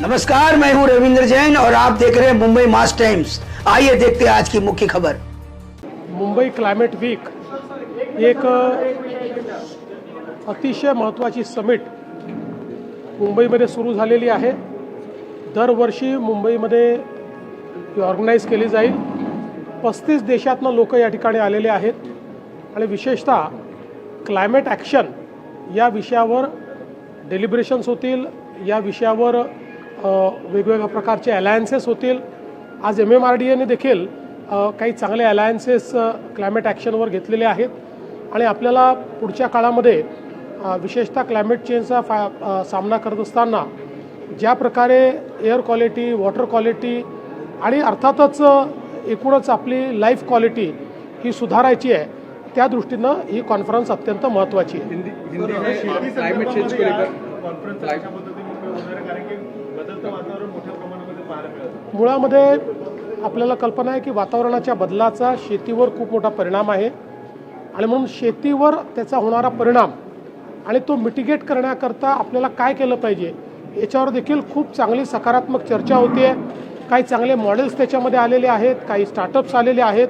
नमस्कार, मैं हूं रविंद्र जैन और आप देख रहे हैं मुंबई मास टाइम्स। आइए देखते हैं आज की मुख्य खबर। मुंबई क्लायमेट वीक एक अतिशय महत्त्वाची समिट मुंबईमध्ये सुरू झालेली आहे। दरवर्षी मुंबईमध्ये ही ऑर्गनाईज केली जाईल। 35 देशातनं लोक या ठिकाणी आलेले आहेत आणि विशेषतः क्लायमेट ॲक्शन या विषयावर डेलिब्रेशन्स होतील। या विषयावर वेगवेगळ्या प्रकारचे अलायन्सेस होतील। आज MMRDAने देखील काही चांगले अलायन्सेस क्लायमेट ॲक्शनवर घेतलेले आहेत आणि आपल्याला पुढच्या काळामध्ये विशेषतः क्लायमेट चेंजचा सामना करत असताना ज्या प्रकारे एअर क्वालिटी, वॉटर क्वालिटी आणि अर्थातच एकूणच आपली लाईफ क्वालिटी ही सुधारायची आहे, त्या दृष्टीनं ही कॉन्फरन्स अत्यंत महत्त्वाची आहे। क्लाइमेट चेंज को लेकर मुळामध्ये आपल्याला कल्पना आहे की वातावरणाच्या बदलाचा शेतीवर खूप मोठा परिणाम आहे आणि म्हणून शेतीवर त्याचा होणारा परिणाम आणि तो मिटिगेट करण्याकरता आपल्याला काय केलं पाहिजे याच्यावर देखील खूप चांगली सकारात्मक चर्चा होती आहे। काही चांगले मॉडेल्स त्याच्यामध्ये आलेले आहेत, काही स्टार्टअप्स आलेले आहेत,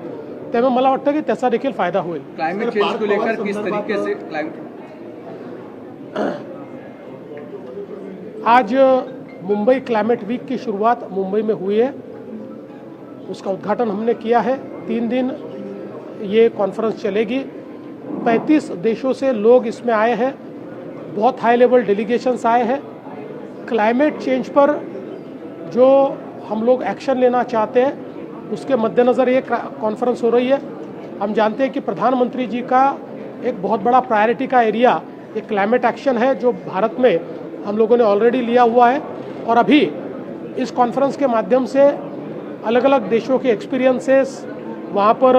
त्यामुळे मला वाटतं की त्याचा देखील फायदा होईल। क्लाइमेट चेंज को लेकर किस तरीके से आज मुंबई क्लाइमेट वीक की शुरुआत मुंबई में हुई है। उसका उद्घाटन हमने किया है। 3 दिन ये कॉन्फ्रेंस चलेगी। 35 देशों से लोग इसमें आए हैं। बहुत हाई लेवल डेलीगेशंस आए हैं। क्लाइमेट चेंज पर जो हम लोग एक्शन लेना चाहते हैं उसके मद्देनज़र ये कॉन्फ्रेंस हो रही है। हम जानते हैं कि प्रधानमंत्री जी का एक बहुत बड़ा प्रायोरिटी का एरिया एक क्लाइमेट एक्शन है, जो भारत में हम लोगों ने ऑलरेडी लिया हुआ है और अभी इस कॉन्फ्रेंस के माध्यम से अलग अलग देशों के एक्सपीरियंसेस, वहाँ पर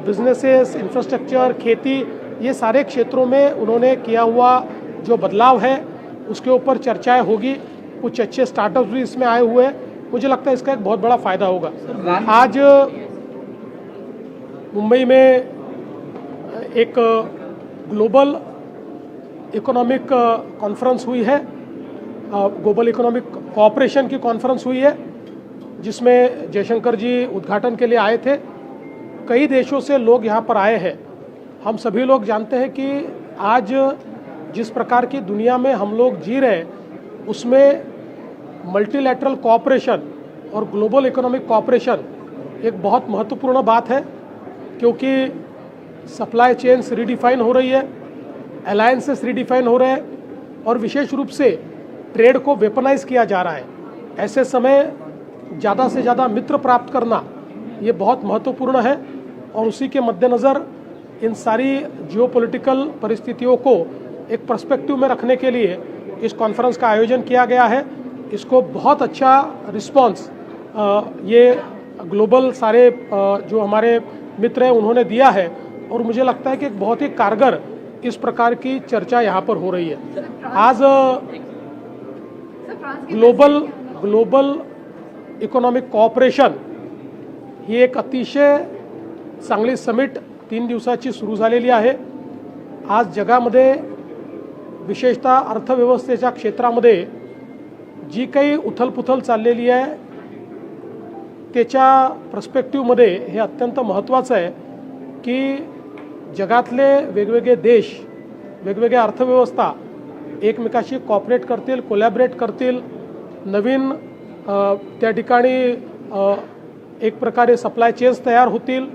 बिजनेसेस, इंफ्रास्ट्रक्चर, खेती, ये सारे क्षेत्रों में उन्होंने किया हुआ जो बदलाव है उसके ऊपर चर्चाएं होगी। कुछ अच्छे स्टार्टअप्स भी इसमें आए हुए हैं। मुझे लगता है इसका एक बहुत बड़ा फ़ायदा होगा। आज मुंबई में एक ग्लोबल इकोनॉमिक कॉन्फ्रेंस हुई है, ग्लोबल इकोनॉमिक कोऑपरेशन की कॉन्फ्रेंस हुई है, जिसमें जयशंकर जी उद्घाटन के लिए आए थे। कई देशों से लोग यहाँ पर आए हैं। हम सभी लोग जानते हैं कि आज जिस प्रकार की दुनिया में हम लोग जी रहे हैं उसमें मल्टीलैटरल कोऑपरेशन और ग्लोबल इकोनॉमिक कोऑपरेशन एक बहुत महत्वपूर्ण बात है, क्योंकि सप्लाई चेन्स रीडिफाइन हो रही है, अलायंसेस रीडिफाइन हो रहे हैं और विशेष रूप से ट्रेड को वेपनाइज किया जा रहा है। ऐसे समय ज़्यादा से ज़्यादा मित्र प्राप्त करना ये बहुत महत्वपूर्ण है और उसी के मद्देनज़र इन सारी जियोपॉलिटिकल परिस्थितियों को एक पर्सपेक्टिव में रखने के लिए इस कॉन्फ्रेंस का आयोजन किया गया है। इसको बहुत अच्छा रिस्पांस ये ग्लोबल सारे जो हमारे मित्र हैं उन्होंने दिया है और मुझे लगता है कि एक बहुत ही कारगर इस प्रकार की चर्चा यहाँ पर हो रही है। आज ग्लोबल इकोनॉमिक कोऑपरेशन ही एक अतिशय चांगली समिट 3 दिवसाची सुरू झालेली आहे। आज जगामध्ये विशेषतः अर्थव्यवस्थेच्या क्षेत्रामध्ये जी काही उथलपुथल चाललेली आहे त्याच्या पर्स्पेक्टिव्हमध्ये हे अत्यंत महत्त्वाचं आहे की जगातले वेगवेगळे देश, वेगवेगळ्या अर्थव्यवस्था एकमेकाशी कॉपरेट करतील, कोलॅबरेट करतील, नवीन त्या ठिकाणी एक प्रकारे सप्लाय चेन्स तयार होतील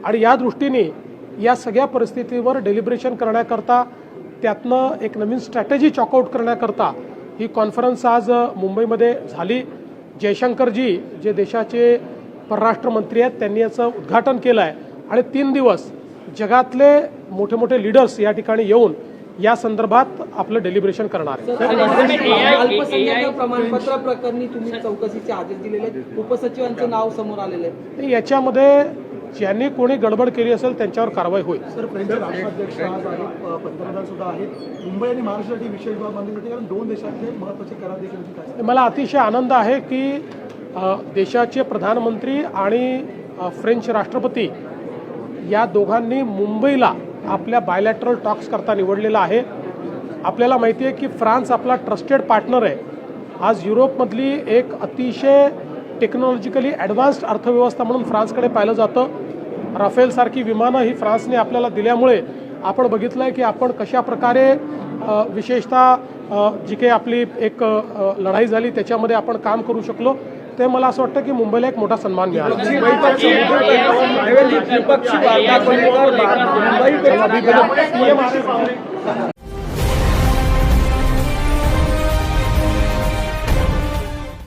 आणि या दृष्टीने या सगळ्या परिस्थितीवर डेलिब्रेशन करण्याकरता, त्यातनं एक नवीन स्ट्रॅटेजी चॉकआउट करण्याकरता ही कॉन्फरन्स आज मुंबईमध्ये झाली। जयशंकरजी जे देशाचे परराष्ट्र मंत्री आहेत त्यांनी याचं उद्घाटन केलं आहे आणि 3 दिवस जगातले मोठे मोठे लीडर्स या ठिकाणी येऊन या संदर्भात आपलं डेलिब्रेशन करणार आहे। अल्पसंख्याक प्रमाणपत्र प्रकरणी तुम्ही चौकशीचे आदेश दिलेले आहेत, उपसचिवांचं नाव समोर आलेलं आहे। याच्यामध्ये ज्यांनी कोणी गडबड केली असेल त्यांच्यावर कारवाई होईल। सर, फ्रेंच राष्ट्राध्यक्ष आज आहेत, पंतप्रधान सुद्धा आहेत। मुंबई आणि महाराष्ट्रासाठी विशेष बाब मानली जाते, कारण 2 देशातले महत्त्वाचे करार देखील होते। मला अतिशय आनंद आहे की देशाचे प्रधानमंत्री आणि फ्रेंच राष्ट्रपती या दोघांनी मुंबईला आपल्या बायलॅटरल टॉक्स करता निवडलेला आहे। आपल्याला माहिती आहे की फ्रान्स आपला ट्रस्टेड पार्टनर आहे आज युरोपमधली एक अतिशय टेक्नॉलॉजिकली ॲडव्हान्स्ड अर्थव्यवस्था म्हणून फ्रान्सकडे पाहिलं जातं. राफेलसारखी विमानं ही फ्रान्सने आपल्याला दिल्यामुळे आपण बघितलं आहे की आपण कशा प्रकारे विशेषतः जी काही आपली एक लढाई झाली त्याच्यामध्ये आपण काम करू शकलो. ते मला असं वाटतं की मुंबईला एक मोठा सन्मान मिळाला. द्विपक्षीय वार्ता को लेकर मुंबई को